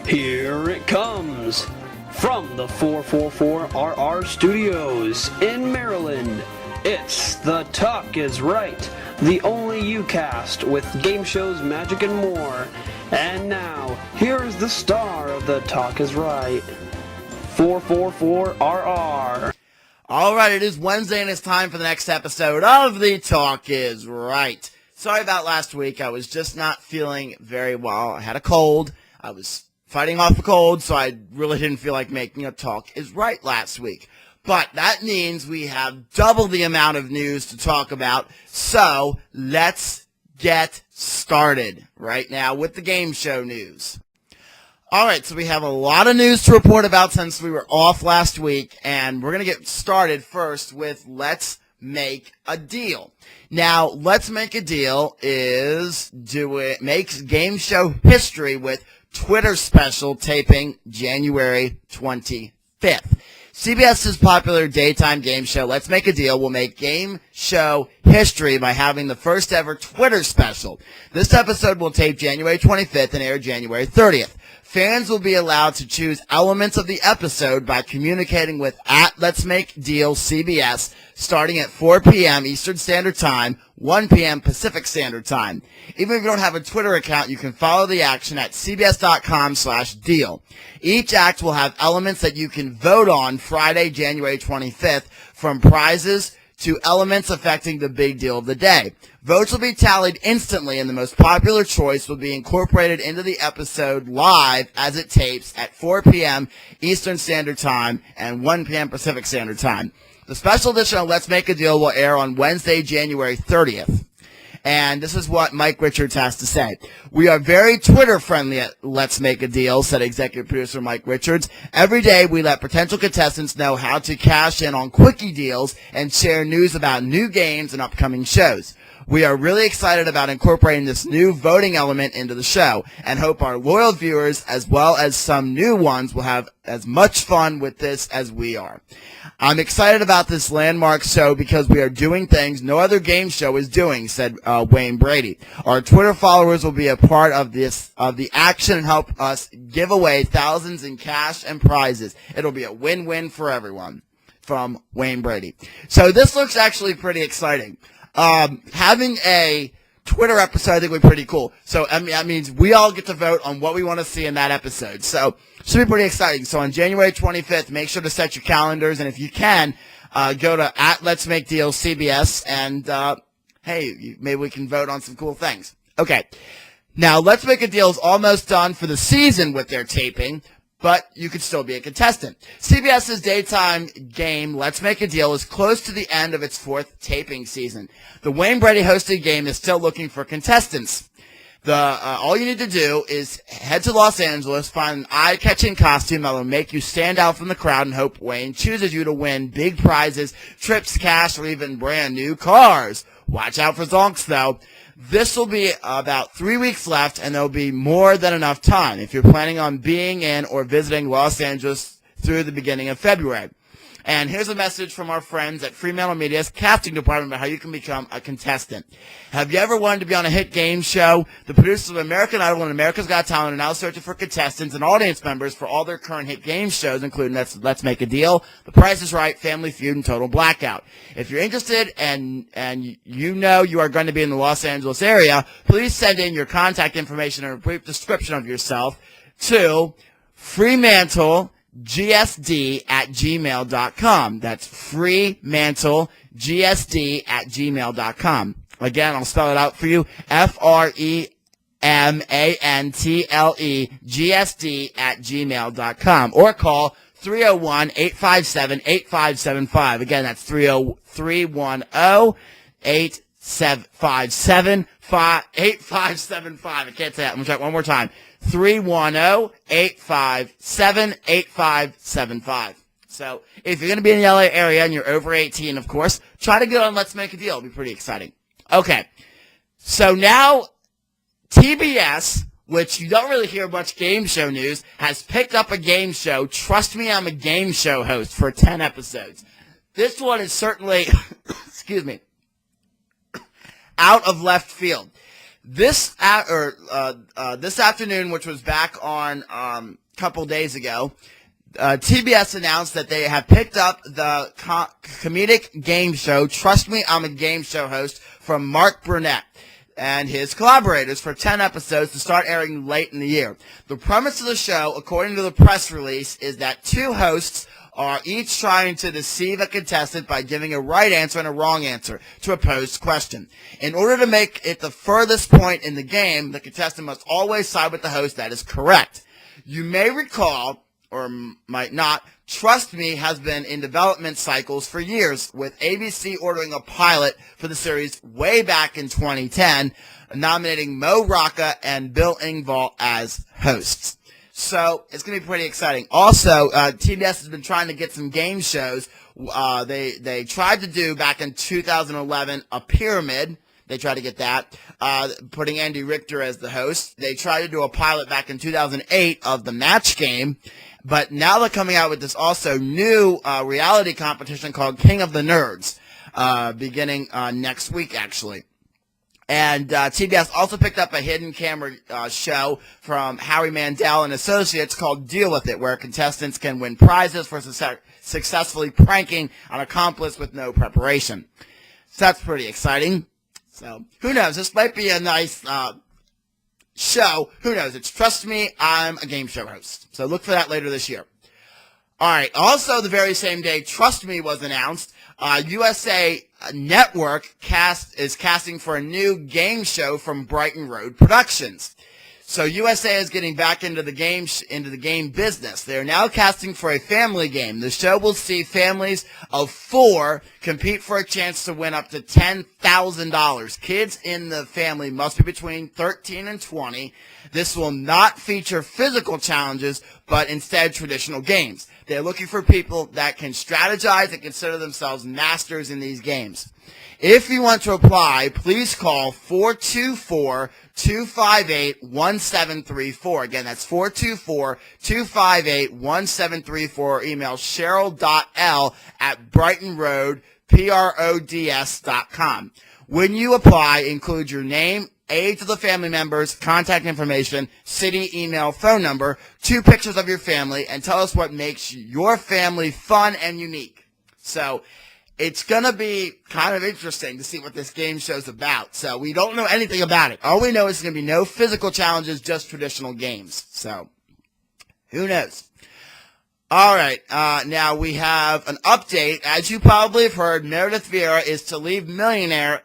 Here it comes! From the 444RR Studios in Maryland, it's The Talk Is Right, the only UCast with game shows, magic, and more. And now, here's the star of The Talk Is Right, 444RR. All right, it is Wednesday, and it's time for the next episode of The Talk Is Right. Sorry about last week. I was just not feeling very well. I had a cold. I was fighting off a cold, so I really didn't feel like making a Talk Is Right last week. But that means we have double the amount of news to talk about, so let's get started right now with the game show news. All right, so we have a lot of news to report about since we were off last week, and we're going to get started first with Let's Make a Deal. Now, Let's Make a Deal makes game show history with Twitter special taping January 25th. CBS's popular daytime game show, Let's Make a Deal, will make game show history by having the first ever Twitter special. This episode will tape January 25th and air January 30th. Fans will be allowed to choose elements of the episode by communicating with @Let'sMakeDealCBS starting at 4 p.m. Eastern Standard Time, 1 p.m. Pacific Standard Time. Even if you don't have a Twitter account, you can follow the action at cbs.com/deal. Each act will have elements that you can vote on Friday, January 25th, from prizes to elements affecting the big deal of the day. Votes will be tallied instantly, and the most popular choice will be incorporated into the episode live as it tapes at 4 p.m. Eastern Standard Time and 1 p.m. Pacific Standard Time. The special edition of Let's Make a Deal will air on Wednesday, January 30th. And this is what Mike Richards has to say. "We are very Twitter-friendly at Let's Make a Deal," said executive producer Mike Richards. "Every day we let potential contestants know how to cash in on quickie deals and share news about new games and upcoming shows. We are really excited about incorporating this new voting element into the show and hope our loyal viewers, as well as some new ones, will have as much fun with this as we are. I'm excited about this landmark show because we are doing things no other game show is doing," said Wayne Brady. "Our Twitter followers will be a part of the action and help us give away thousands in cash and prizes. It'll be a win-win for everyone." From Wayne Brady. So this looks actually pretty exciting. Having a Twitter episode, I think, would be pretty cool. So, I mean, that means we all get to vote on what we want to see in that episode. So, should be pretty exciting. So, on January 25th, make sure to set your calendars. And if you can, go to @Let'sMakeDealCBS and, hey, maybe we can vote on some cool things. Okay. Now, Let's Make a Deal is almost done for the season with their taping, but you could still be a contestant. CBS's daytime game, Let's Make a Deal, is close to the end of its fourth taping season. The Wayne Brady hosted game is still looking for contestants. All you need to do is head to Los Angeles, find an eye-catching costume that will make you stand out from the crowd, and hope Wayne chooses you to win big prizes, trips, cash, or even brand new cars. Watch out for zonks, though. This will be about 3 weeks left, and there'll be more than enough time if you're planning on being in or visiting Los Angeles through the beginning of February. And here's a message from our friends at Fremantle Media's casting department about how you can become a contestant. Have you ever wanted to be on a hit game show? The producers of American Idol and America's Got Talent are now searching for contestants and audience members for all their current hit game shows, including Let's Make a Deal, The Price is Right, Family Feud, and Total Blackout. If you're interested and you know you are going to be in the Los Angeles area, please send in your contact information and a brief description of yourself to FremantleGSD@gmail.com. That's FremantleGSD@gmail.com. Again, I'll spell it out for you. FremantleGSD@gmail.com. Or call 301-857-8575. Again, that's 310-310-8575. I can't say that. I'm going to try it one more time. 310-857-8575. So, if you're going to be in the LA area and you're over 18, of course, try to get on Let's Make a Deal. It'll be pretty exciting. Okay. So now, TBS, which you don't really hear much game show news, has picked up a game show. Trust me, I'm a game show host for 10 episodes. This one is certainly, excuse me, out of left field. This afternoon, which was back on a couple days ago, TBS announced that they have picked up the comedic game show, Trust Me, I'm a Game Show Host, from Mark Burnett and his collaborators for 10 episodes to start airing late in the year. The premise of the show, according to the press release, is that two hosts are each trying to deceive a contestant by giving a right answer and a wrong answer to a posed question. In order to make it the furthest point in the game, the contestant must always side with the host that is correct. You may recall, or might not, Trust Me has been in development cycles for years, with ABC ordering a pilot for the series way back in 2010, nominating Mo Rocca and Bill Engvall as hosts. So it's going to be pretty exciting. Also, TBS has been trying to get some game shows. They tried to do back in 2011 a pyramid. They tried to get that, putting Andy Richter as the host. They tried to do a pilot back in 2008 of the Match Game. But now they're coming out with this also new reality competition called King of the Nerds, beginning next week, actually. And TBS also picked up a hidden camera show from Howie Mandel and Associates called Deal With It, where contestants can win prizes for successfully pranking an accomplice with no preparation. So that's pretty exciting. So who knows? This might be a nice show. Who knows? It's Trust Me, I'm a Game Show Host. So look for that later this year. All right. Also, the very same day, Trust Me was announced. USA Network is casting for a new game show from Brighton Road Productions. So USA is getting back into the game business. They are now casting for a family game. The show will see families of 4 compete for a chance to win up to $10,000. Kids in the family must be between 13 and 20. This will not feature physical challenges, but instead traditional games. They're looking for people that can strategize and consider themselves masters in these games. If you want to apply, please call 424-258-1734. Again, that's 424-258-1734. Or email cheryl.l@brightonroads.com. When you apply, include your name, age of the family members, contact information, city, email, phone number, 2 pictures of your family, and tell us what makes your family fun and unique. So it's going to be kind of interesting to see what this game show's about. So we don't know anything about it. All we know is there's going to be no physical challenges, just traditional games. So who knows? All right. Now we have an update. As you probably have heard, Meredith Vieira is to leave Millionaire,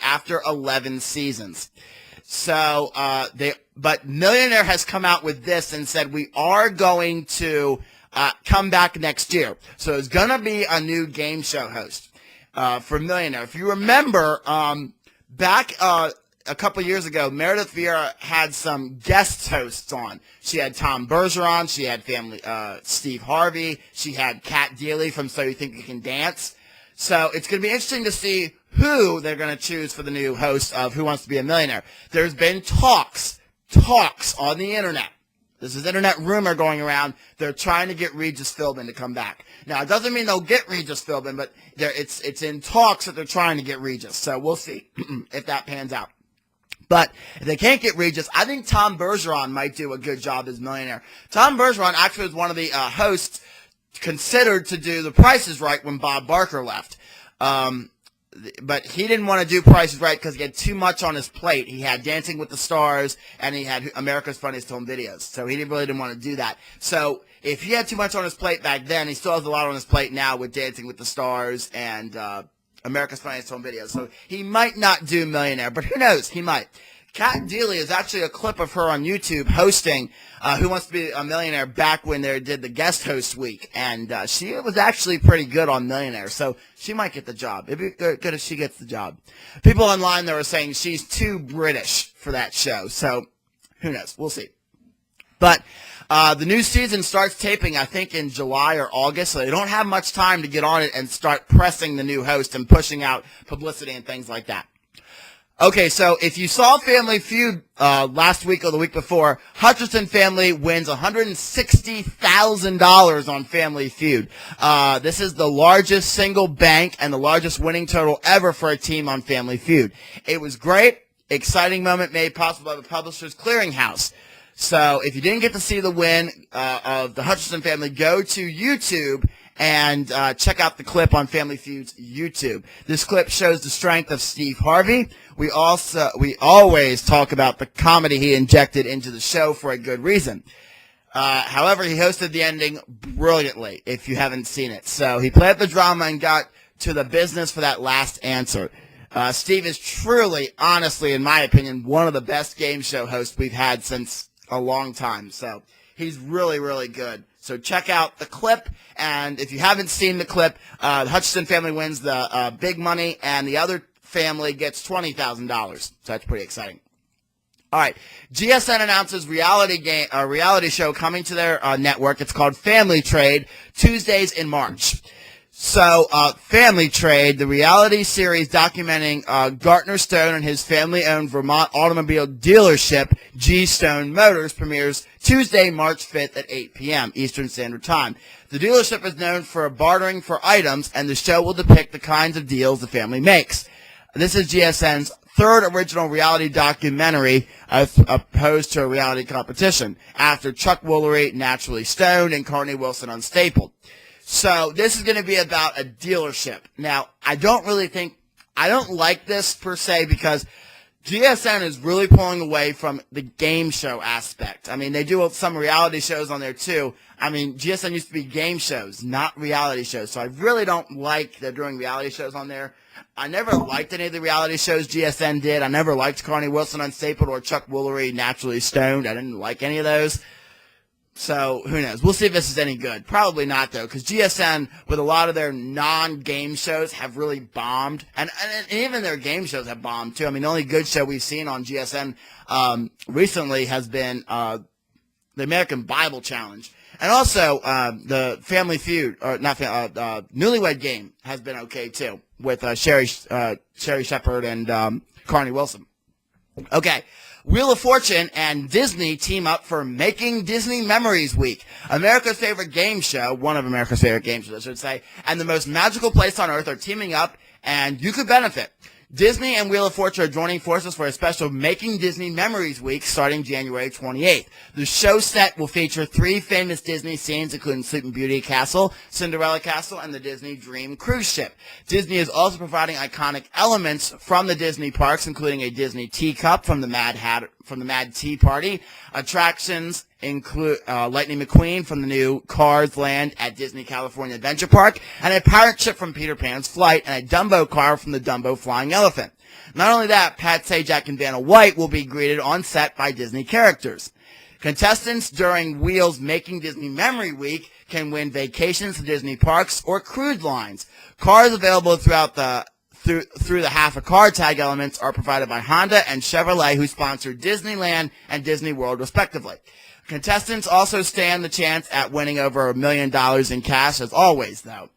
after 11 seasons. So, but Millionaire has come out with this and said we are going to come back next year. So there's going to be a new game show host for Millionaire. If you remember, back a couple years ago, Meredith Vieira had some guest hosts on. She had Tom Bergeron. She had Steve Harvey. She had Kat Deely from So You Think You Can Dance. So it's going to be interesting to see who they're going to choose for the new host of Who Wants to Be a Millionaire. There's been talks on the internet. This is internet rumor going around. They're trying to get Regis Philbin to come back. Now, it doesn't mean they'll get Regis Philbin, but it's in talks that they're trying to get Regis. So we'll see if that pans out. But if they can't get Regis, I think Tom Bergeron might do a good job as Millionaire. Tom Bergeron actually was one of the hosts considered to do The Price is Right when Bob Barker left. But he didn't want to do Price is Right because he had too much on his plate. He had Dancing with the Stars, and he had America's Funniest Home Videos. So he really didn't want to do that. So if he had too much on his plate back then, he still has a lot on his plate now with Dancing with the Stars and America's Funniest Home Videos. So he might not do Millionaire, but who knows? He might. Kat Deely is actually a clip of her on YouTube hosting Who Wants to Be a Millionaire back when they did the guest host week. And she was actually pretty good on Millionaire, so she might get the job. It'd be good if she gets the job. People online, they were saying she's too British for that show, so who knows? We'll see. But the new season starts taping, I think, in July or August, so they don't have much time to get on it and start pressing the new host and pushing out publicity and things like that. Okay, so if you saw Family Feud last week or the week before, Hutcherson family wins $160,000 on Family Feud. This is the largest single bank and the largest winning total ever for a team on Family Feud. It was great, exciting moment made possible by the Publishers Clearinghouse. So if you didn't get to see the win of the Hutcherson family, go to YouTube and check out the clip on Family Feud's YouTube. This clip shows the strength of Steve Harvey. We always talk about the comedy he injected into the show for a good reason. However, he hosted the ending brilliantly, if you haven't seen it. So he played the drama and got to the business for that last answer. Steve is truly, honestly, in my opinion, one of the best game show hosts we've had since a long time. So he's really, really good. So check out the clip, and if you haven't seen the clip, the Hutcherson family wins the big money, and the other family gets $20,000. So that's pretty exciting. All right, GSN announces reality show coming to their network. It's called Family Trade, Tuesdays in March. So, Family Trade, the reality series documenting Gartner Stone and his family-owned Vermont automobile dealership, G Stone Motors, premieres Tuesday, March 5th at 8 p.m. Eastern Standard Time. The dealership is known for bartering for items, and the show will depict the kinds of deals the family makes. This is GSN's third original reality documentary as opposed to a reality competition, after Chuck Woolery, Naturally Stoned, and Carney Wilson on Stapled. So this is going to be about a dealership. Now, I don't like this per se because GSN is really pulling away from the game show aspect. I mean, they do some reality shows on there too. I mean, GSN used to be game shows, not reality shows. So I really don't like they're doing reality shows on there. I never liked any of the reality shows GSN did. I never liked Carney Wilson on Stapled or Chuck Woolery, Naturally Stoned. I didn't like any of those. So, who knows? We'll see if this is any good. Probably not, though, because GSN, with a lot of their non-game shows, have really bombed. And even their game shows have bombed, too. I mean, the only good show we've seen on GSN recently has been the American Bible Challenge. And also, the Family Feud, or not Newlywed Game has been okay, too, with Sherry Shepherd and Carney Wilson. Okay. Wheel of Fortune and Disney team up for Making Disney Memories Week, America's favorite game show, one of America's favorite game shows, I should say, and the most magical place on earth are teaming up, and you could benefit. Disney and Wheel of Fortune are joining forces for a special Making Disney Memories Week starting January 28th. The show set will feature 3 famous Disney scenes, including Sleeping Beauty Castle, Cinderella Castle, and the Disney Dream cruise ship. Disney is also providing iconic elements from the Disney parks, including a Disney teacup from the Mad Tea Party. Attractions include Lightning McQueen from the new Cars Land at Disney California Adventure Park, and a pirate ship from Peter Pan's Flight, and a Dumbo car from the Dumbo Flying Elephant. Not only that, Pat Sajak and Vanna White will be greeted on set by Disney characters. Contestants during Wheel's Making Disney Memory Week can win vacations to Disney parks or cruise lines. Cars available throughout through the half a car tag elements are provided by Honda and Chevrolet, who sponsor Disneyland and Disney World respectively. Contestants also stand the chance at winning over $1 million in cash, as always, though.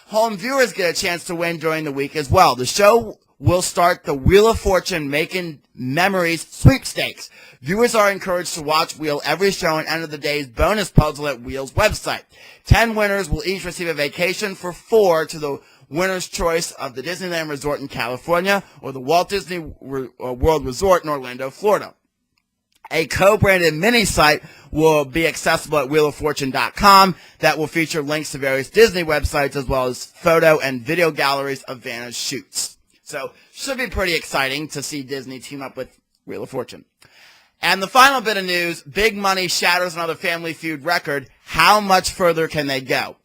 Home viewers get a chance to win during the week as well. The show will start the Wheel of Fortune Making Memories sweepstakes. Viewers are encouraged to watch Wheel every show and enter the day's bonus puzzle at Wheel's website. 10 winners will each receive a vacation for 4 to the winner's choice of the Disneyland Resort in California or the Walt Disney World Resort in Orlando, Florida. A co-branded mini site will be accessible at wheeloffortune.com that will feature links to various Disney websites as well as photo and video galleries of Vanna's shoots. So, should be pretty exciting to see Disney team up with Wheel of Fortune. And the final bit of news, Big Money shatters another Family Feud record. How much further can they go?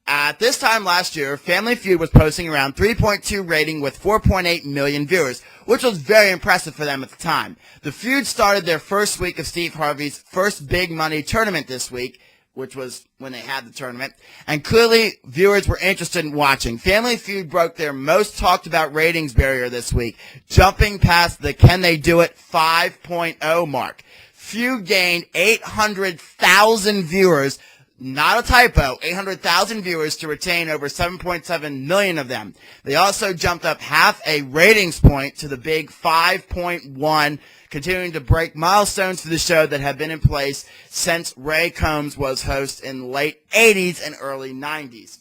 At this time last year, Family Feud was posting around 3.2 rating with 4.8 million viewers, which was very impressive for them at the time. The Feud started their first week of Steve Harvey's first Big Money tournament this week, which was when they had the tournament, and clearly viewers were interested in watching. Family Feud broke their most talked about ratings barrier this week, jumping past the Can They Do It 5.0 mark. Feud gained 800,000 viewers not a typo, 800,000 viewers to retain over 7.7 million of them. They also jumped up half a ratings point to the big 5.1, continuing to break milestones for the show that have been in place since Ray Combs was host in the late 80s and early 90s.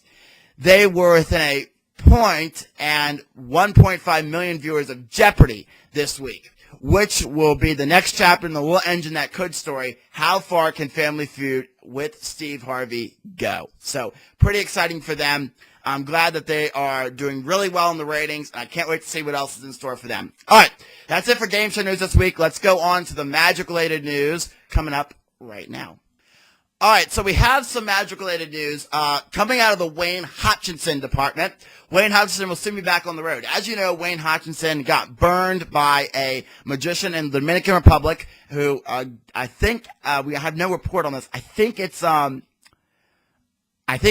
They were within a point and 1.5 million viewers of Jeopardy this week, which will be the next chapter in the Little Engine That Could story. How far can Family Feud with Steve Harvey go? So pretty exciting for them. I'm glad that they are doing really well in the ratings, and I can't wait to see what else is in store for them. All right, that's it for Game Show News this week. Let's go on to the Magic-related news coming up right now. All right, so we have some Magic-related news coming out of the Wayne Hutchinson department. Wayne Hutchinson will soon be back on the road. As you know, Wayne Hutchinson got burned by a magician in the Dominican Republic who I think we have no report on this. I think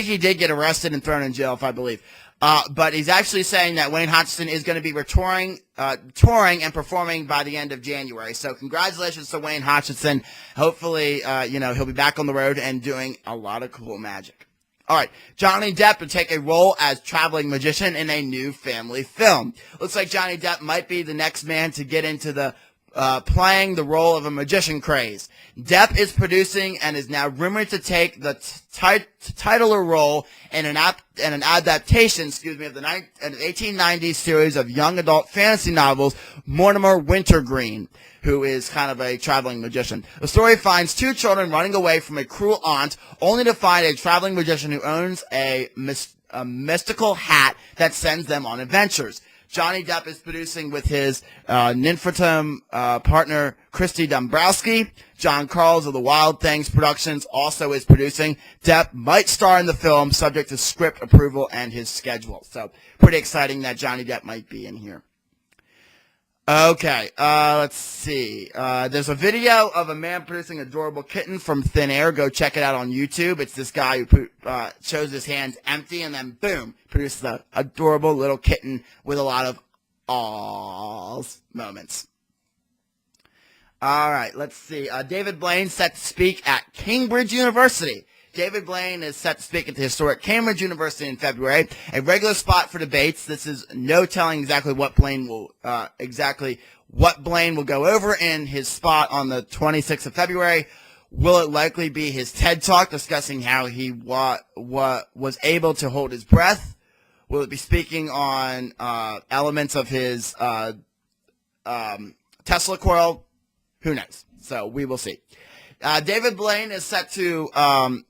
he did get arrested and thrown in jail, if I believe. But he's actually saying that Wayne Hutchinson is going to be touring and performing by the end of January. So congratulations to Wayne Hutchinson. Hopefully, he'll be back on the road and doing a lot of cool magic. All right, Johnny Depp will take a role as traveling magician in a new family film. Looks like Johnny Depp might be the next man to get into the playing the role of a magician craze. Depp is producing and is now rumored to take the titular role in an adaptation, of the 1890s series of young adult fantasy novels, Mortimer Wintergreen, who is kind of a traveling magician. The story finds two children running away from a cruel aunt, only to find a traveling magician who owns a mystical hat that sends them on adventures. Johnny Depp is producing with his Ninfotum partner, Christy Dombrowski. John Carls of the Wild Things Productions also is producing. Depp might star in the film, subject to script approval and his schedule. So, pretty exciting that Johnny Depp might be in here. Okay, let's see. There's a video of a man producing an adorable kitten from thin air. Go check it out on YouTube. It's this guy who shows his hands empty and then, boom, produces an adorable little kitten with a lot of awws moments. All right, let's see. David Blaine set to speak at Cambridge University. David Blaine is set to speak at the historic Cambridge University in February, a regular spot for debates. This is no telling exactly what Blaine will go over in his spot on the 26th of February. Will it likely be his TED Talk discussing how he was able to hold his breath? Will it be speaking on elements of his Tesla coil? Who knows? So we will see. David Blaine is set to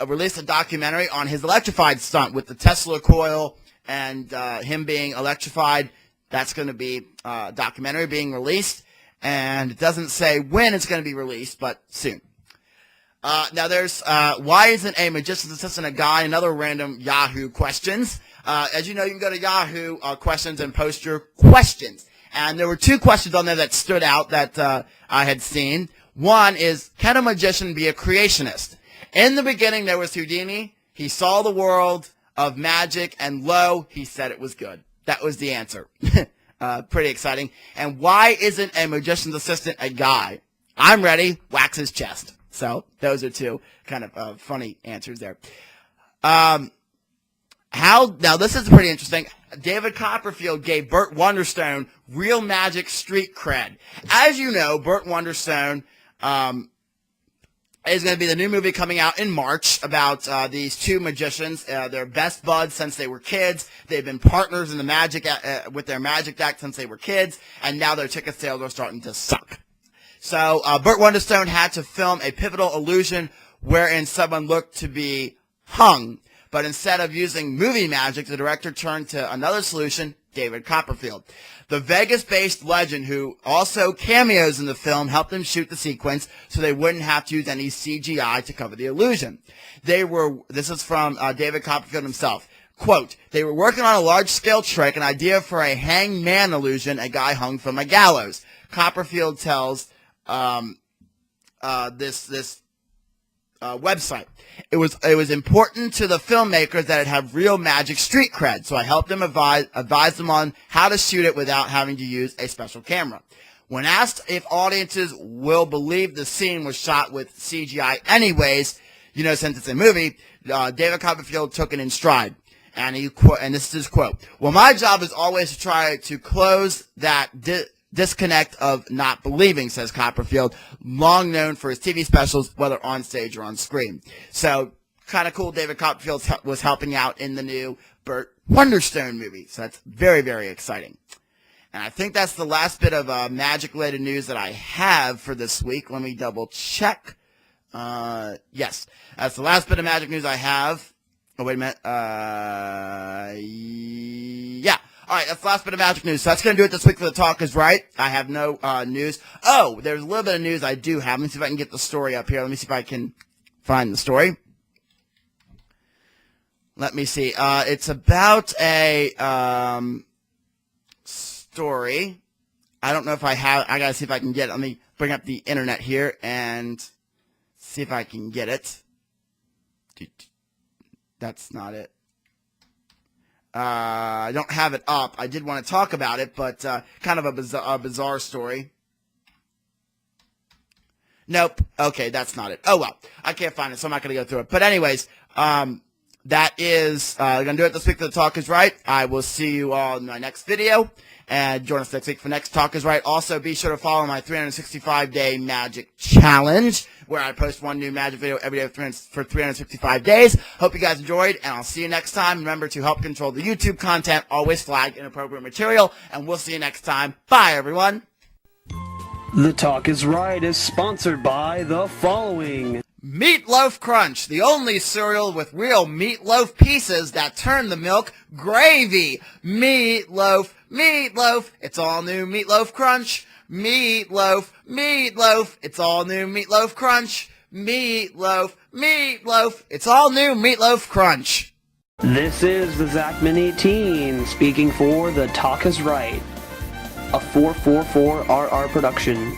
release a documentary on his electrified stunt with the Tesla coil and him being electrified. That's going to be a documentary being released, and it doesn't say when it's going to be released, but soon. Now there's why isn't a magician's assistant a guy? And other random Yahoo questions. As you know, you can go to Yahoo questions and post your questions. And there were two questions on there that stood out that I had seen. One is, can a magician be a creationist? In the beginning, there was Houdini. He saw the world of magic, and lo, he said it was good. That was the answer. Pretty exciting. And why isn't a magician's assistant a guy? I'm ready. Wax his chest. So those are two kind of funny answers there. Now this is pretty interesting. David Copperfield gave Burt Wonderstone real magic street cred. As you know, Burt Wonderstone is going to be the new movie coming out in March about these two magicians. They're best buds since they were kids. They've been partners in the magic with their magic act since they were kids, and now their ticket sales are starting to suck. So Burt Wonderstone had to film a pivotal illusion wherein someone looked to be hung. But instead of using movie magic, the director turned to another solution, David Copperfield. The Vegas-based legend who also cameos in the film helped him shoot the sequence so they wouldn't have to use any CGI to cover the illusion. This is from David Copperfield himself. Quote, they were working on a large-scale trick, an idea for a hanged man illusion, a guy hung from a gallows. Copperfield tells this website. It was important to the filmmakers that it have real magic street cred, so I helped them advise them on how to shoot it without having to use a special camera. When asked if audiences will believe the scene was shot with CGI anyways, since it's a movie, David Copperfield took it in stride. And and this is his quote. Well, my job is always to try to close that disconnect of not believing, says Copperfield, long known for his TV specials, whether on stage or on screen. So, kind of cool. David Copperfield was helping out in the new Burt Wonderstone movie. So that's very, very exciting. And I think that's the last bit of magic-related news that I have for this week. Let me double check. Yes, that's the last bit of magic news I have. Oh, wait a minute. Yeah. All right, that's the last bit of magic news. So that's going to do it this week for The Talk Is Right. I have no news. Oh, there's a little bit of news I do have. Let me see if I can get the story up here. Let me see if I can find the story. Let me see. It's about a story. I don't know if I have. I got to see if I can get it. Let me bring up the internet here and see if I can get it. That's not it. I don't have it up. I did want to talk about it, but kind of a bizarre story. Nope. Okay, that's not it. Oh, well. I can't find it, so I'm not going to go through it. But anyways, that is going to do it this week for The Talk Is Right. I will see you all in my next video. And join us next week for Next Talk Is Right. Also, be sure to follow my 365-day magic challenge, where I post one new magic video every day for 365 days. Hope you guys enjoyed, and I'll see you next time. Remember to help control the YouTube content. Always flag inappropriate material, and we'll see you next time. Bye, everyone. The Talk Is Right is sponsored by the following. Meatloaf Crunch, the only cereal with real meatloaf pieces that turn the milk gravy. Meatloaf, meatloaf, it's all new Meatloaf Crunch. Meatloaf, meatloaf, it's all new Meatloaf Crunch. Meatloaf, meatloaf, it's all new Meatloaf Crunch. This is the Zachman18 speaking for The Talk Is Right, a 444RR production.